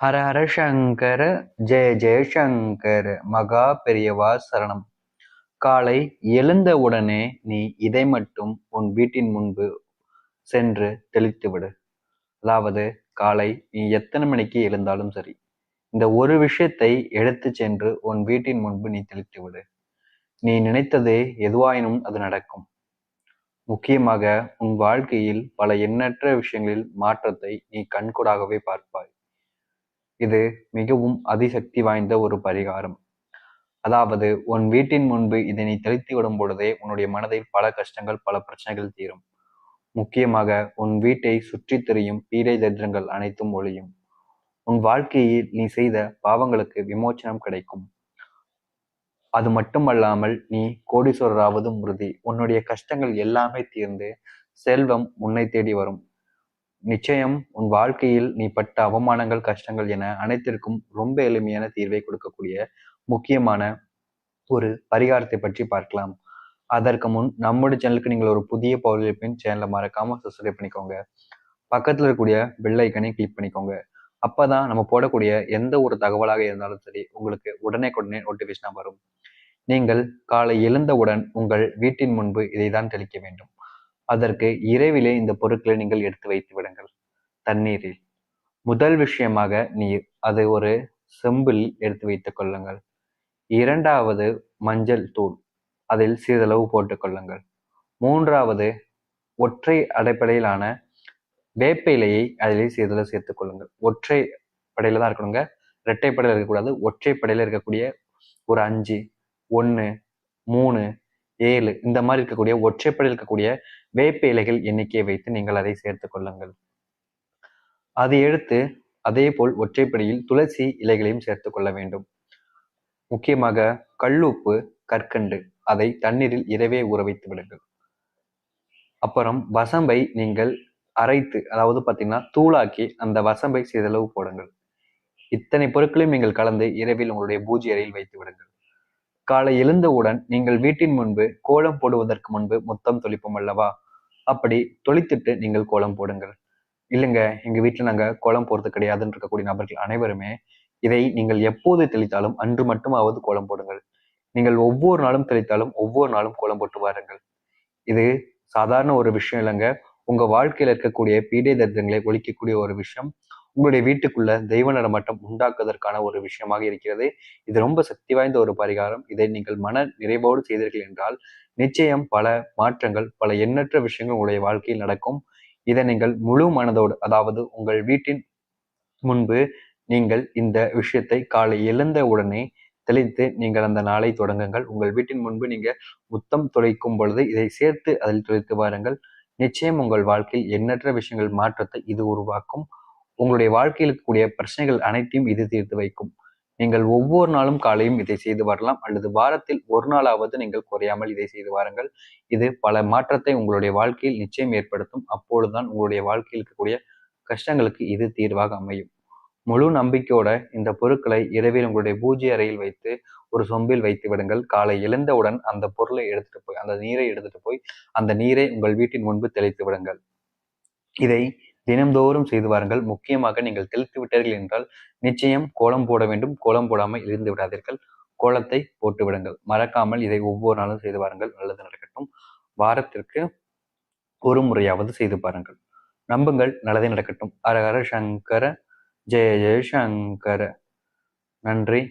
ஹர ஹர சங்கர ஜெய ஜெயசங்கர மகா பெரியவா சரணம். காலை எழுந்தவுடனே நீ இதை மட்டும் உன் வீட்டின் முன்பு சென்று தெளித்து விடு. அதாவது காலை நீ எத்தனை மணிக்கு எழுந்தாலும் சரி, இந்த ஒரு விஷயத்தை எடுத்து சென்று உன் வீட்டின் முன்பு நீ தெளித்து விடு. நீ நினைத்தது எதுவாயினும் அது நடக்கும். முக்கியமாக உன் வாழ்க்கையில் பல எண்ணற்ற விஷயங்களில் மாற்றத்தை நீ கண்கூடாகவே பார்ப்பாய். இது மிகவும் அதிசக்தி வாய்ந்த ஒரு பரிகாரம். அதாவது உன் வீட்டின் முன்பு இதை நீ தெளித்து விடும் பொழுதே உன்னுடைய மனதில் பல கஷ்டங்கள், பல பிரச்சனைகள் தீரும். முக்கியமாக உன் வீட்டை சுற்றி திரியும் பீடை தரித்திரங்கள் அனைத்தும் ஒழியும். உன் வாழ்க்கையில் நீ செய்த பாவங்களுக்கு விமோச்சனம் கிடைக்கும். அது மட்டுமல்லாமல் நீ கோடீஸ்வரராவதும் உறுதி. உன்னுடைய கஷ்டங்கள் எல்லாமே தீர்ந்து செல்வம் உன்னை தேடி வரும். நிச்சயம் உன் வாழ்க்கையில் நீ பட்ட அவமானங்கள், கஷ்டங்கள் என அனைத்திற்கும் ரொம்ப எளிமையான தீர்வை கொடுக்கக்கூடிய முக்கியமான ஒரு பரிகாரத்தை பற்றி பார்க்கலாம். அதற்கு முன் நம்முடைய சேனலுக்கு நீங்கள் ஒரு புதிய பவுலிப்பின் சேனலை மறக்காம சப்ஸ்கிரைப் பண்ணிக்கோங்க. பக்கத்தில் இருக்கக்கூடிய பெல் ஐக்கனை கிளிக் பண்ணிக்கோங்க. அப்பதான் நம்ம போடக்கூடிய எந்த ஒரு தகவலாக இருந்தாலும் சரி உங்களுக்கு உடனே நோட்டிபிகேஷனா வரும். நீங்கள் காலை எழுந்தவுடன் உங்கள் வீட்டின் முன்பு இதைதான் தெளிக்க வேண்டும். அதற்கு இரவிலே இந்த பொருட்களை நீங்கள் எடுத்து வைத்து விடுங்கள். தண்ணீரில் முதல் விஷயமாக நீர், அது ஒரு செம்பில் எடுத்து வைத்துக் கொள்ளுங்கள். இரண்டாவது மஞ்சள் தூள், அதில் சிறிதளவு போட்டுக் கொள்ளுங்கள். மூன்றாவது ஒற்றை அடிப்படையிலான வேப்ப இலையை அதில் சிறிதளவு சேர்த்துக் கொள்ளுங்கள். ஒற்றை படையில தான் இருக்கணுங்க, இரட்டை படையில இருக்கக்கூடாது. ஒற்றை படையில இருக்கக்கூடிய ஒரு 5, 1, 3, 7 இந்த மாதிரி இருக்கக்கூடிய ஒற்றைப்படையில் இருக்கக்கூடிய வேப்ப இலைகள் எண்ணிக்கையை வைத்து நீங்கள் அதை சேர்த்துக் கொள்ளுங்கள். அதை எடுத்து அதே போல் ஒற்றைப்படியில் துளசி இலைகளையும் சேர்த்துக் கொள்ள வேண்டும். முக்கியமாக கல்லுப்பு, கற்கண்டு அதை தண்ணீரில் இரவே ஊற வைத்து விடுங்கள். அப்புறம் வசம்பை நீங்கள் அரைத்து, அதாவது பார்த்தீங்கன்னா தூளாக்கி அந்த வசம்பை சிறிதளவு போடுங்கள். இத்தனை பொருட்களையும் நீங்கள் கலந்து இரவில் உங்களுடைய பூஜை அறையில் வைத்து விடுங்கள். காலை எழுந்தவுடன் நீங்கள் வீட்டின் முன்பு கோலம் போடுவதற்கு முன்பு முத்தம் தொளிப்போம் அல்லவா, அப்படி தொளித்துட்டு நீங்கள் கோலம் போடுங்கள். இல்லைங்க, எங்க வீட்டுல நாங்க கோலம் போடுறது கிடையாதுன்னு இருக்கக்கூடிய நபர்கள் அனைவருமே இதை நீங்கள் எப்போது தெளித்தாலும் அன்று மட்டுமாவது கோலம் போடுங்கள். நீங்கள் ஒவ்வொரு நாளும் தெளித்தாலும் ஒவ்வொரு நாளும் கோலம் போட்டு வாருங்கள். இது சாதாரண ஒரு விஷயம் இல்லைங்க. உங்க வாழ்க்கையில இருக்கக்கூடிய பீடை தரித்திரங்களை ஒழிக்கக்கூடிய ஒரு விஷயம். உங்களுடைய வீட்டுக்குள்ள தெய்வ நடமாட்டம் உண்டாக்குவதற்கான ஒரு விஷயமாக இருக்கிறது. இது ரொம்ப சக்தி வாய்ந்த ஒரு பரிகாரம். இதை நீங்கள் மன நிறைவோடு செய்தீர்கள் என்றால் நிச்சயம் பல மாற்றங்கள், பல எண்ணற்ற விஷயங்கள் உங்களுடைய வாழ்க்கையில் நடக்கும். இதை நீங்கள் முழு மனதோடு, அதாவது உங்கள் வீட்டின் முன்பு நீங்கள் இந்த விஷயத்தை காலை எழுந்த உடனே தெளித்து நீங்கள் அந்த நாளை தொடங்குங்கள். உங்கள் வீட்டின் முன்பு நீங்க முத்தம் துளைக்கும் பொழுது இதை சேர்த்து அதில் துளைத்து வாருங்கள். நிச்சயம் உங்கள் வாழ்க்கையில் எண்ணற்ற விஷயங்கள் மாற்றத்தை இது உருவாக்கும். உங்களுடைய வாழ்க்கையில் இருக்கக்கூடிய பிரச்சனைகள் அனைத்தையும் இது தீர்த்து வைக்கும். நீங்கள் ஒவ்வொரு நாளும் காலையும் இதை செய்து வரலாம், அல்லது வாரத்தில் ஒரு நாளாவது நீங்கள் குறையாமல் இதை செய்து வாருங்கள். இது பல மாற்றத்தை உங்களுடைய வாழ்க்கையில் நிச்சயம் ஏற்படுத்தும். அப்பொழுதுதான் உங்களுடைய வாழ்க்கையில் இருக்கக்கூடிய கஷ்டங்களுக்கு இது தீர்வாக அமையும். முழு நம்பிக்கையோட இந்த பொருட்களை இரவில் உங்களுடைய பூஜை அறையில் வைத்து ஒரு சொம்பில் வைத்து விடுங்கள். காலை எழுந்தவுடன் அந்த பொருளை எடுத்துட்டு போய், அந்த நீரை எடுத்துட்டு போய் அந்த நீரை உங்கள் வீட்டின் முன்பு தெளித்து விடுங்கள். இதை தினம்தோறும் செய்து வாருங்கள். முக்கியமாக நீங்கள் தெளித்து விட்டீர்கள் என்றால் நிச்சயம் கோலம் போட வேண்டும். கோலம் போடாமல் இருந்து விடாதீர்கள். கோலத்தை போட்டு விடுங்கள். மறக்காமல் இதை ஒவ்வொரு நாளும் செய்து வாருங்கள். நல்லது நடக்கட்டும். வாரத்திற்கு ஒரு முறையாவது செய்து பாருங்கள். நம்புங்கள், நல்லதே நடக்கட்டும். ஹர ஹர சங்கர ஜெய ஜெய சங்கர. நன்றி.